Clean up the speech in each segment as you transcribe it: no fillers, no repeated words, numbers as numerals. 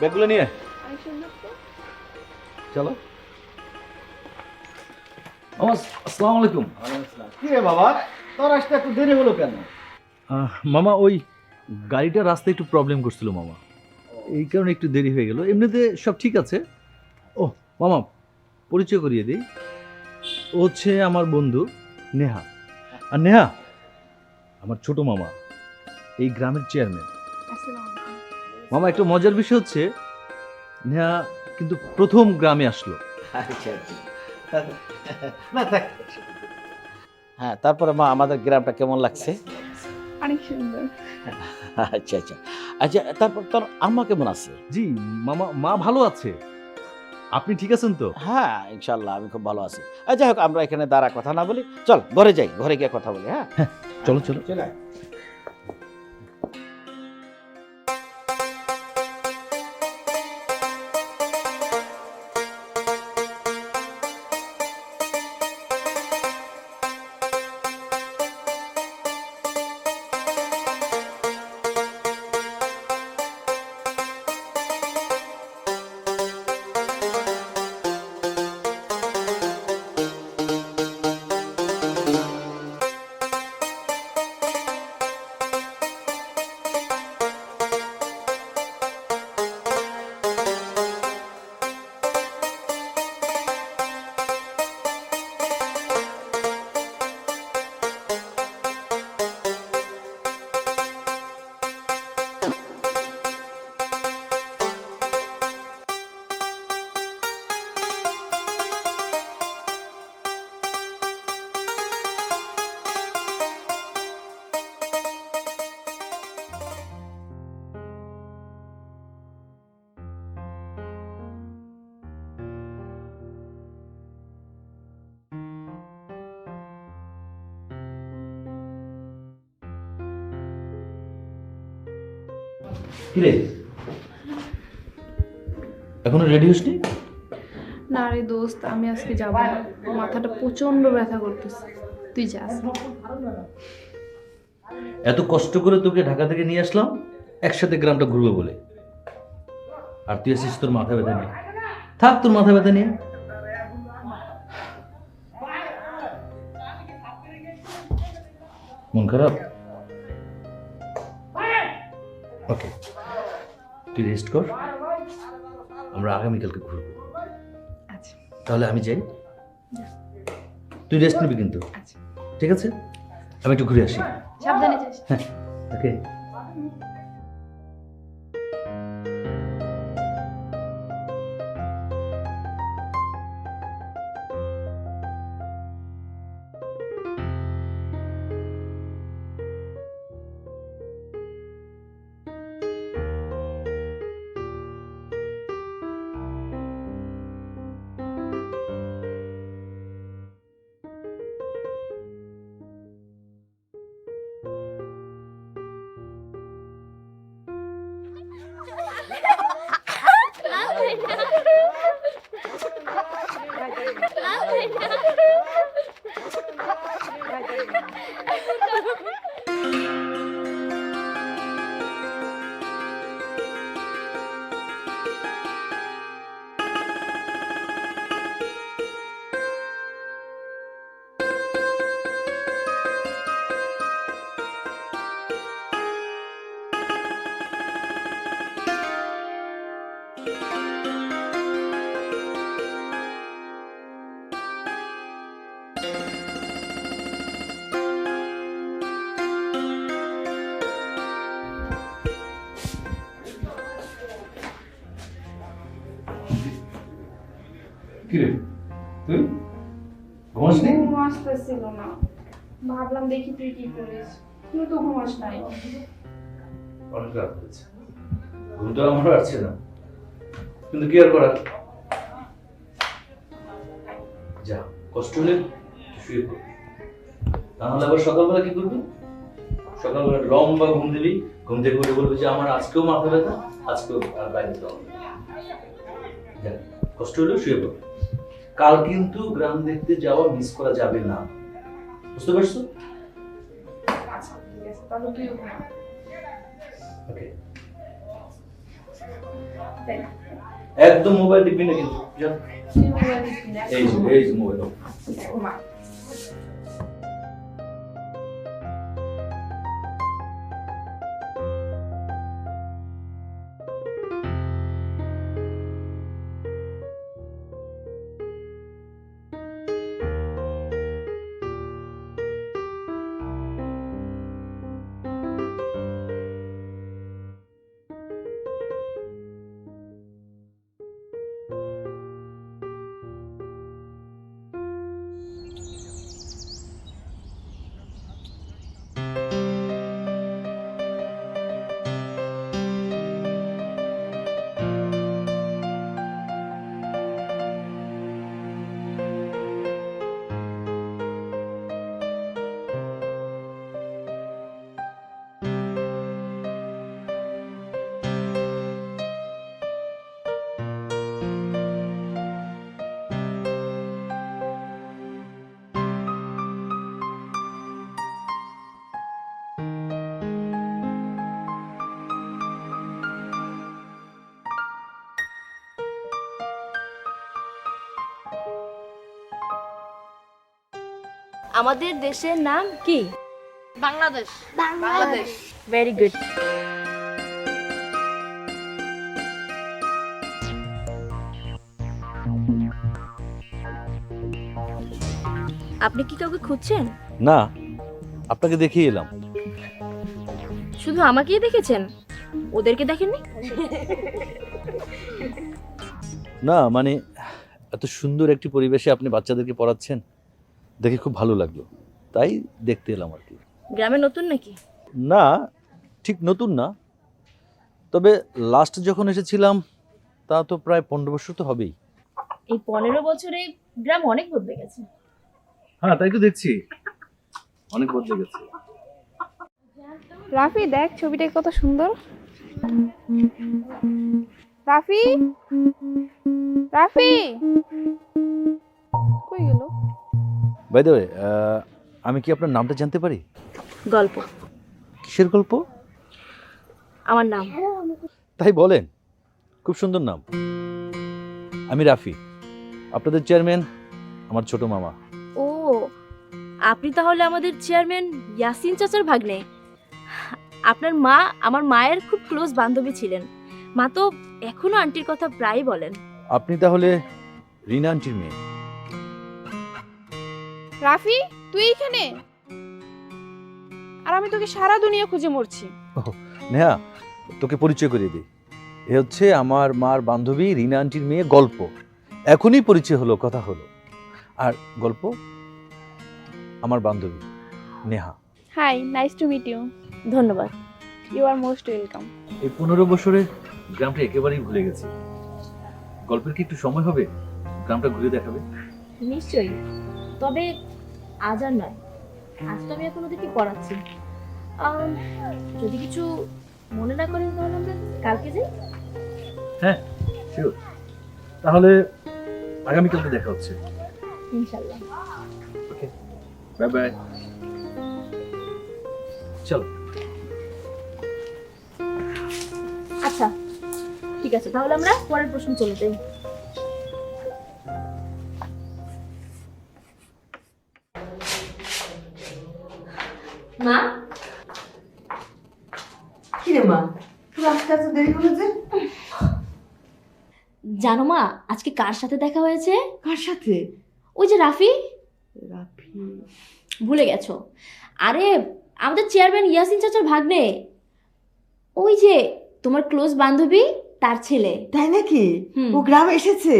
ব্যাগগুলো নিয়ে চলো। আসসালামু আলাইকুম। কি রে বাবা, তোর আসতে একটু দেরি হলো কেন? মামা ওই গাড়িটা রাস্তায় একটু প্রবলেম করছিল মামা, এই কারণে একটু দেরি হয়ে গেল। এমনিতে সব ঠিক আছে। ও মামা, পরিচয় করিয়ে দিই, ও হচ্ছে আমার বন্ধু নেহা। আর নেহা আমার ছোট মামা, এই গ্রামের চেয়ারম্যান। মামা একটা মজার বিষয় হচ্ছে নেহা কিন্তু প্রথম গ্রামে আসলো। আচ্ছা আচ্ছা, না থাক। হ্যাঁ, তারপরে মা আমাদের গ্রামটা কেমন লাগছে? অনেক সুন্দর। আচ্ছা আচ্ছা আচ্ছা, তারপর তোর আম্মা কেমন আছে? জি মামা, মা ভালো আছে। আপনি ঠিক আছেন তো? হ্যাঁ ইনশাল্লাহ আমি খুব ভালো আছি। যাই হোক, আমরা এখানে দাঁড়া কথা না বলি, চল ঘরে যাই, ঘরে গিয়ে কথা বলি। হ্যাঁ চলো চলো। চলে আয়। কিরে এখনো রেডি হসনি? না রে দোস্ত, আমি আজকে যাব না, মাথাটা প্রচন্ড ব্যথা করতেছে। তুই যাস। এত কষ্ট করে তোকে ঢাকা থেকে নিয়ে আসলাম একসাথে গ্রামটা ঘুরবো বলে, আর তুই আসিস তোর মাথা ব্যথা নিয়ে। থাক তোর মাথা ব্যথা নিয়ে। মন খারাপ? ওকে, তুই রেস্ট কর, আমরা আগামীকালকে ঘুরবো। আচ্ছা তাহলে আমি যাই, তুই রেস্ট নিবি কিন্তু, আচ্ছা, ঠিক আছে? আমি একটু ঘুরে আসি। সাবধানে যাস। হ্যাঁ ওকে। কিরে তুই ঘুমাসনি? ঘুম আসতেছিল না, ভাবলাম দেখি তুই কি করিস, তুই তো ঘুমাস নাই। অনেক রাত হয়েছে, ঘুমটা আমার আসছে না, কিন্তু কি আর করার। যা, কষ্ট হলে শুয়ে পড়, তাহলে আবার সকালবেলা কি করবি? সকালবেলা লম্বা ঘুম দিবি, ঘুম থেকে উঠে বলবি যে আমার আজকেও মাথা ব্যথা, আজকেও আর বাইরে যেতে হবে না। যা, কষ্ট হলেও শুয়ে পড়। কাল কিন্তু গ্রাম দেখতে যাওয়া মিস করা যাবে না, বুঝতে পারছো? আচ্ছা ঠিক আছে, তাহলে তুই ঘুমা। ওকে। একদম মোবাইল টিপবি না কিন্তু যা। এই যে মোবাইল। আমাদের দেশের নাম কি? বাংলাদেশ। বাংলাদেশ। Very good. আপনি কি কাউকে খুঁজছেন? না, আপনাকে দেখিয়ে এলাম। শুধু আমাকেই দেখেছেন, ওদেরকে দেখেননি? না মানে এত সুন্দর একটি পরিবেশে আপনি বাচ্চাদেরকে পড়াচ্ছেন, দেখে খুব ভালো লাগলো, তাই দেখতে এলাম আর কি। গ্রামে নতুন নাকি? না, ঠিক নতুন না, তবে লাস্ট যখন এসেছিলাম তা তো প্রায় 15 বছর তো হবেই। এই 15 বছরে গ্রাম অনেক বদলে গেছে। হ্যাঁ, তাই তো দেখছি, অনেক বদলে গেছে। রাফি দেখ ছবিটা কত সুন্দর। রাফি, রাফি কই গেল? বাই দ্য ওয়ে, আমি কি আপনার নামটা জানতে পারি? গল্প। কিসের গল্প? আমার নাম। তাই বলেন, খুব সুন্দর নাম। আমি রাফি, আপনাদের চেয়ারম্যান, আমার ছোট মামা। ও, আপনি তাহলে আমাদের চেয়ারম্যান ইয়াসিন চাচার ভাগ্নে। আপনার মা আমার মায়ের খুব ক্লোজ বান্ধবী ছিলেন। মা তো এখনো আন্টির কথা প্রায়ই বলেন। আপনি তাহলে রিনা আন্টির মেয়ে? রাফি তুই এখানে? আর আমি তোকে সারা দুনিয়া খুঁজে মরছি। নেহা, তোকে পরিচয় করিয়ে দিই। এ হচ্ছে আমার মার বান্ধবী রিনা আন্টির মেয়ে গল্প। এখনই পরিচয় হলো, কথা হলো। আর গল্প আমার বান্ধবী Neha. Hi, nice to meet you. ধন্যবাদ। You are most welcome. এই 15 বছরে গ্রামটা একেবারেই ভুলে গেছি। গল্পের কি একটু সময় হবে গ্রামটা ঘুরে দেখাবে? নিশ্চয়ই, তবে আজ আর নয়। আজ তো আমি এখন ওদেরকে পড়াচ্ছি। যদি কিছু মনে না করেন তাহলে আমরা কালকে যাই। হ্যাঁ, শিওর। তাহলে আগামীকালকে দেখা হচ্ছে। ইনশাল্লাহ। ওকে, বাই বাই। চলো। আচ্ছা ঠিক আছে, তাহলে আমরা পরের প্রশ্ন চলে যাই। মা, কি রে মা, তোর আজকে এত দেরি হলো যে? জানো মা আজকে কার সাথে দেখা হয়েছে? কার সাথে? ওই যে রাফি। রাফি? ভুলে গেছো? আরে আমাদের চেয়ারম্যান ইয়াসিন চাচার ভাগ্নে, ওই যে তোমার ক্লোজ বান্ধবী, তার ছেলে। তাই নাকি? হুম। ও গ্রামে এসেছে?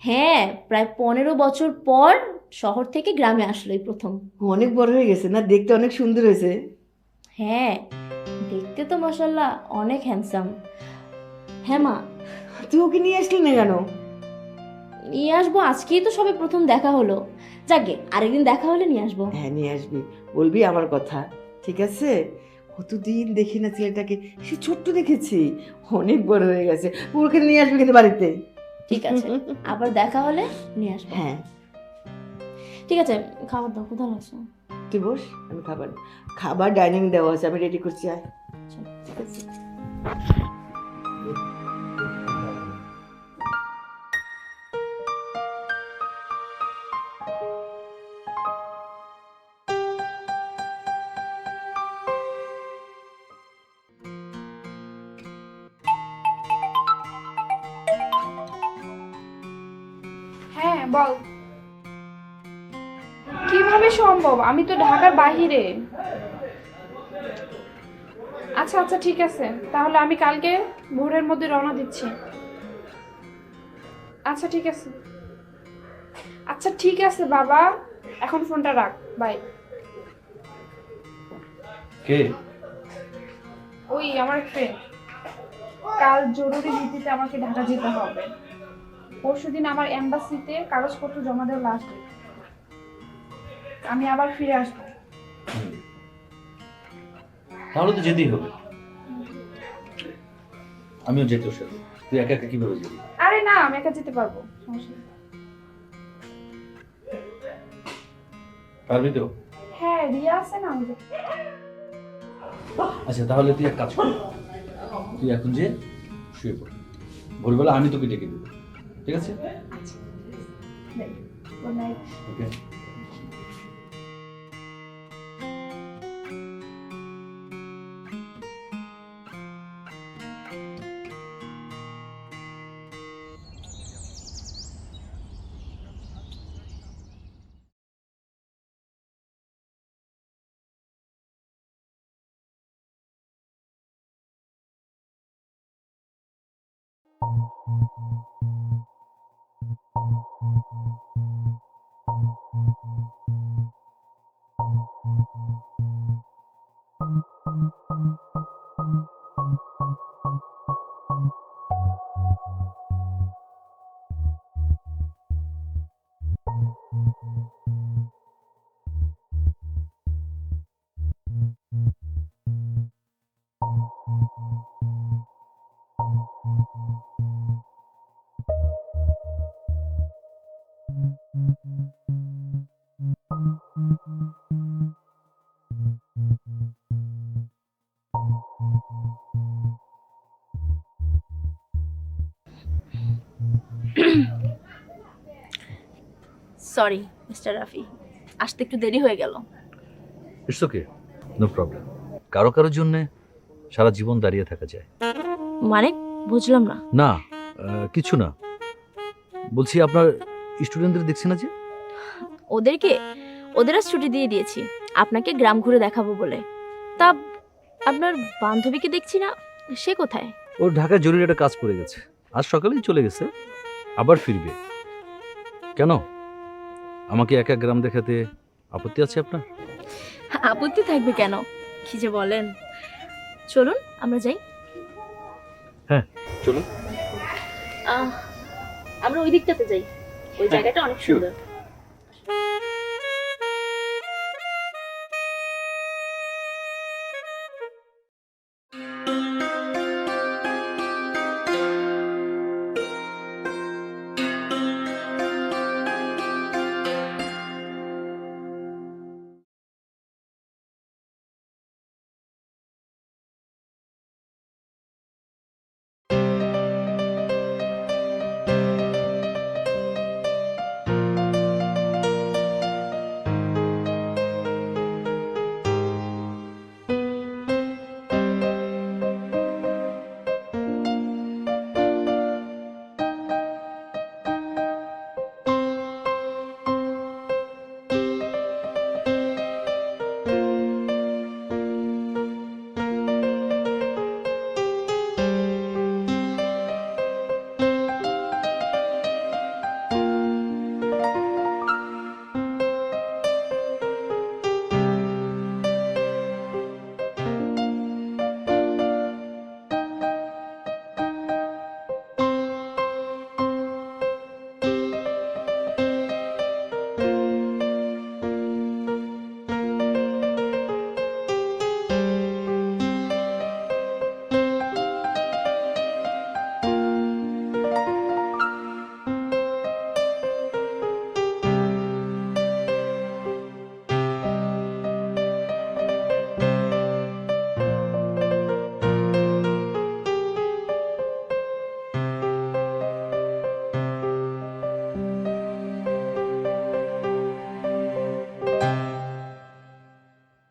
হ্যাঁ, প্রায় 15 বছর পর শহর থেকে গ্রামে আসলো এই প্রথম। ও অনেক বড় হয়ে গেছে না, দেখতে অনেক সুন্দর হয়েছে। হ্যাঁ, দেখতে তো মাশাআল্লাহ অনেক হ্যান্ডসাম। হ্যাঁ মা, তুই ওকে নিয়ে আসলি না কেন? নিয়ে আসবো, আজকেই তো সবে প্রথম দেখা হলো। যাকে আরেকদিন দেখা হলে নিয়ে আসবো। হ্যাঁ নিয়ে আসবি, বলবি আমার কথা, ঠিক আছে? কতদিন দেখি না ছেলেটাকে, সে ছোট্ট দেখেছি, অনেক বড় হয়ে গেছে। ওকে নিয়ে আসবি কিন্তু বাড়িতে। ঠিক আছে, আবার দেখা হলে নিয়ে আসবো। হ্যাঁ ঠিক আছে, খাবার দাও, কোথাও লাগছে। তুই বস, আমি খাবার খাবার ডাইনিং দেওয়া আছে, আমি রেডি করছি, আয়। ঠিক আছে। বল। কিভাবে সম্ভব? আমি তো ঢাকার বাইরে। আচ্ছা আচ্ছা ঠিক আছে, তাহলে আমি কালকে ভোরের মধ্যে রওনা দিচ্ছি। আচ্ছা ঠিক আছে। আচ্ছা ঠিক আছে বাবা, এখন ফোনটা রাখ, বাই। কে? ওই আমার ফ্রেন্ড। কাল জরুরি ভিত্তিতে আমাকে ঢাকা যেতে হবে। পরশুদিন আমার এম্বাসিতে কাগজপত্র জমা দেওয়া লাস্ট ডেট। আমি আবার ফিরে আসবো। তাহলে তো যেতেই হবে। আমিও যেতে তোর সাথে। তুই একা একা কিভাবে যাবি? আরে না, আমি একা যেতে পারবো, সমস্যা নেই। পারবি তো? হ্যাঁ, রিয়া আছে না আমাদের। আচ্ছা তাহলে তুই এক কাজ কর, তুই এখন যে শুয়ে পড়, ভোরবেলা আমি তোকে ডেকে দেবো, ঠিক আছে? আচ্ছা, good night. Okay. Sorry mister Rafi, আসতে একটু দেরি হয়ে গেল। It's okay, no problem. কারো কারোর জন্য সারা জীবন দাঁড়িয়ে থাকা যায়। মানে বুঝলাম না। না কিছু না, বলছি আপনার স্টুডেন্টদের দেখছি না যে? ওদের আজ ছুটি দিয়ে দিয়েছি আপনাকে গ্রাম ঘুরে দেখাবো বলে। তা আপনার বান্ধবীকে দেখছি না, সে কোথায়? ওর ঢাকায় জরুরি একটা কাজ পড়ে গেছে, আজ সকালেই চলে গেছে, আবার ফিরবে। কেন, আমাকে একা গ্রাম দেখাতে আপত্তি আছে আপনার? আপত্তি থাকবে কেন, কি যে বলেন। চলুন আমরা যাই। হ্যাঁ চলুন। আমরা ওই দিকটাতে যাই, ওই জায়গাটা অনেক সুন্দর।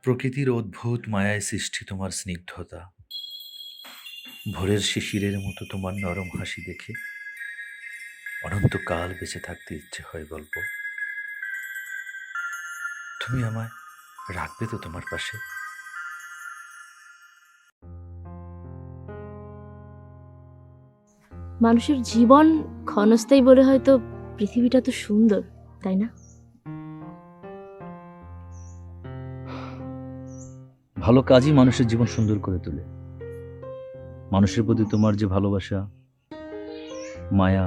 প্রকৃতির অদ্ভুত মায়ায় সৃষ্টি তোমার স্নিগ্ধতা, ভোরের শিশিরের মতো তোমার নরম হাসি দেখে অনন্তকাল বেঁচে থাকতে ইচ্ছে হয় গল্প। তুমি আমায় রাখবে তো তোমার পাশে? মানুষের জীবন ক্ষণস্থায়ী বলে হয়তো পৃথিবীটা তো সুন্দর, তাই না? ভালো কাজই মানুষের জীবন সুন্দর করে তোলে। মানুষের প্রতি তোমার যে ভালোবাসা, মায়া,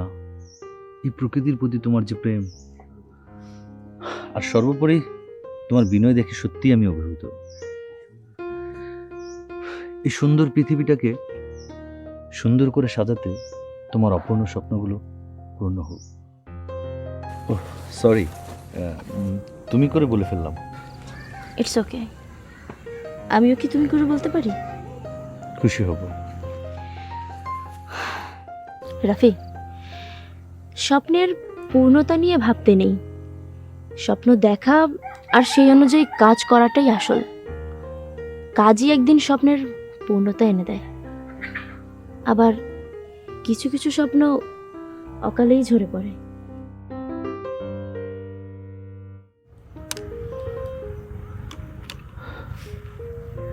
এই প্রকৃতির প্রতি তোমার যে প্রেম, আর সর্বোপরি তোমার বিনয় দেখে সত্যি আমি অভিভূত। এই সুন্দর পৃথিবীটাকে সুন্দর করে সাজাতে তোমার অপূর্ণ স্বপ্নগুলো পূর্ণ হোক। ওহ সরি, তুমি করে বলে ফেললাম। It's okay. আমিও কি তুমি করে বলতে পারি? খুশি হব। রাফি, স্বপ্নের পূর্ণতা নিয়ে ভাবতে নেই। স্বপ্ন দেখা আর সেই অনুযায়ী কাজ করাটাই আসল। কাজই একদিন স্বপ্নের পূর্ণতা এনে দেয়। আবার কিছু কিছু স্বপ্ন অকালেই ঝরে পড়ে।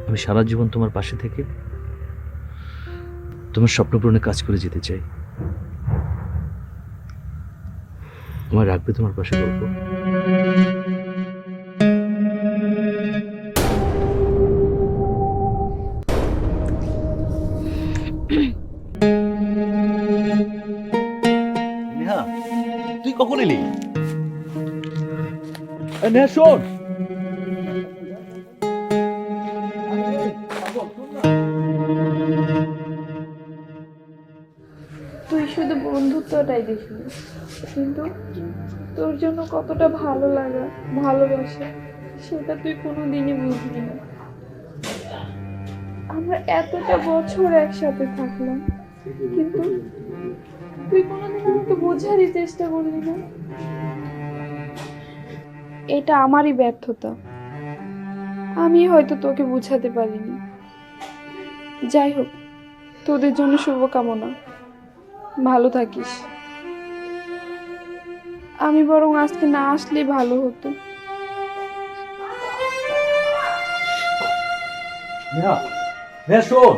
আমি সারা জীবন তোমার পাশে থেকে তোমার স্বপ্ন পূরণে কাজ করে যেতে চাই। তোমার রাখবে তোমার পাশে গল্প। নেহা, তুই কখন এলি? নেহা শোন। তুই শুধু বন্ধুত্বটাই দেখবি, কিন্তু তোর জন্য কতটা ভালো লাগা, ভালোবাসা, সেটা তুই কোনোদিনই বুঝবি না। আমরা এতটা বছর একসাথে থাকলাম, কিন্তু তুই কোনোদিন আমাকে বোঝারই চেষ্টা করলি না। এটা আমারই ব্যর্থতা, আমি হয়তো তোকে বোঝাতে পারিনি। যাই হোক, তোদের জন্য শুভকামনা, ভালো থাকিস। আমি বরং আজকে না আসলেই ভালো হতো। নেহা, নেহা শোন।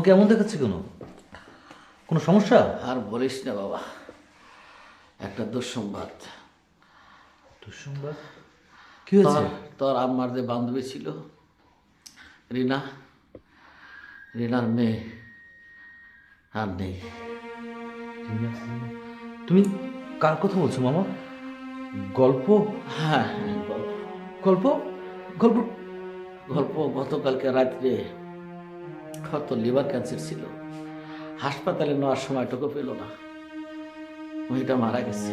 আমাকে এমন দেখাচ্ছে কেন? কোনো সমস্যা? আর বলিস না বাবা, একটা দুঃসংবাদ। দুঃসংবাদ? কি হয়েছে? তোর আম্মার যে বান্ধবী ছিল রিনা, রিনার মেয়ে আর নেই। তুমি কার কথা বলছো মামা? গল্প? হ্যাঁ, গল্প? গল্প? গল্প গতকালকে রাত্রে কত লিভার ক্যান্সার ছিল, হাসপাতালে নেওয়ার সময়টুকু পেল না, মেয়েটা মারা গেছে।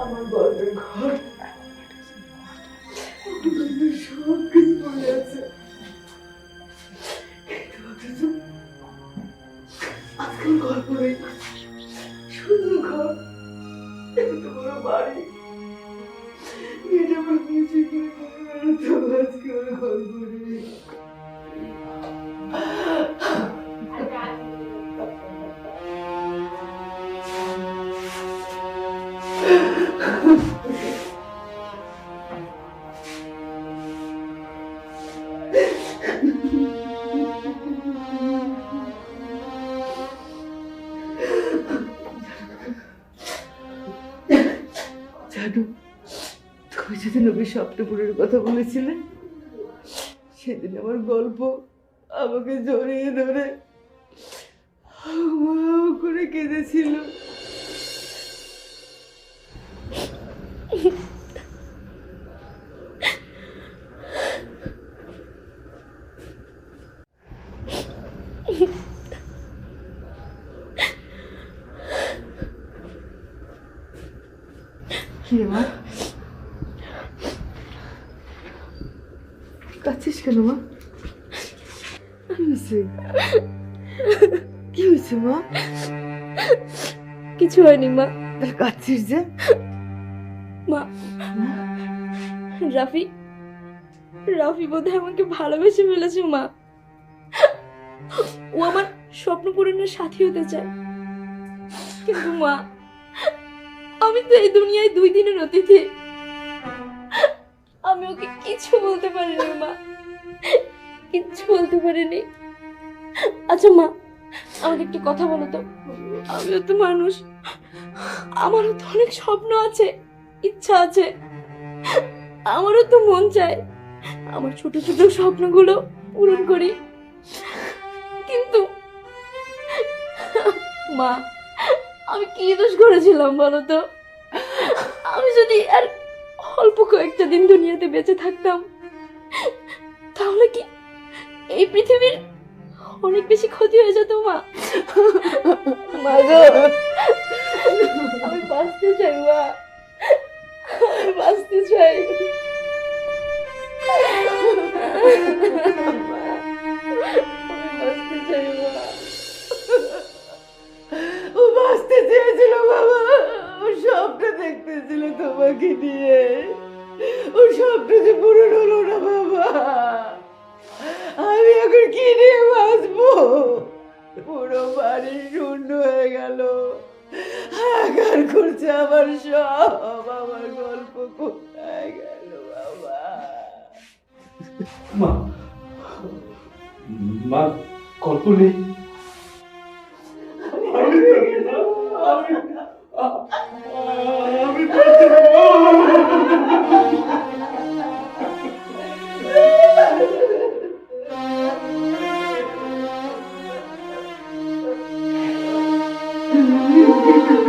আমার গল্পের ঘর সব কিছু পড়ে আছে, আজকাল গল্প নেই, শুধু ঘর, এত বড় বাড়ি, এটা আমার নিচে গিয়ে তো আজকে ওর গল্প নেই। জানো, তুমি যেদিন ওকে স্বপ্নপুরের কথা বলেছিলে, সেদিন আমার গল্প আমাকে জড়িয়ে ধরে করে কেঁদেছিল। কি রে মা, কাঁদছিস কেন মা? কি হয়েছে? কি হয়েছে মা? কিছু হয়নি মা। তাহলে কাঁদছিস যে? মা, রাফি রাফি বোধহয় আমাকে ভালোবেসে ফেলেছে মা। ও আমার স্বপ্ন পূরণের সাথী হতে চায়, কিন্তু মা, আমি তো এই দুনিয়ায় 2 দিনের অতিথি। আমি ওকে কিছু বলতে পারিনি মা, কিচ্ছু বলতে পারিনি। আচ্ছা মা, আমাকে একটু কথা বলো তো। আমিও তো মানুষ, আমারও তো অনেক স্বপ্ন আছে, ইচ্ছা আছে, আমারও তো মন চায় আমার ছোট ছোট স্বপ্নগুলো পূরণ করি। কিন্তু মা, আমি কি দোষ করেছিলাম বলো তো? আমি যদি আর অল্প কয়েকটা দিন দুনিয়াতে বেঁচে থাকতাম, তাহলে কি এই পৃথিবীর অনেক বেশি ক্ষতি হয়ে যেত মা। মা গো, আমি বাঁচতে চাই মা, আমি বাঁচতে চাই। আমি বাঁচতে চাই মা। ও বাঁচতে চেয়েছিল বাবা, ও স্বপ্ন দেখতেছিল তোমাকে নিয়ে, ও স্বপ্ন যে পূরণ হলো না বাবা। আমি এখন কি নিয়ে বাঁচবো? পুরো বাড়ি শূন্য হয়ে গেল, হাহাকার করছে আমার সব, আমার গল্প কোথায় গেল বাবা? মা, মা গল্প নেই। আমি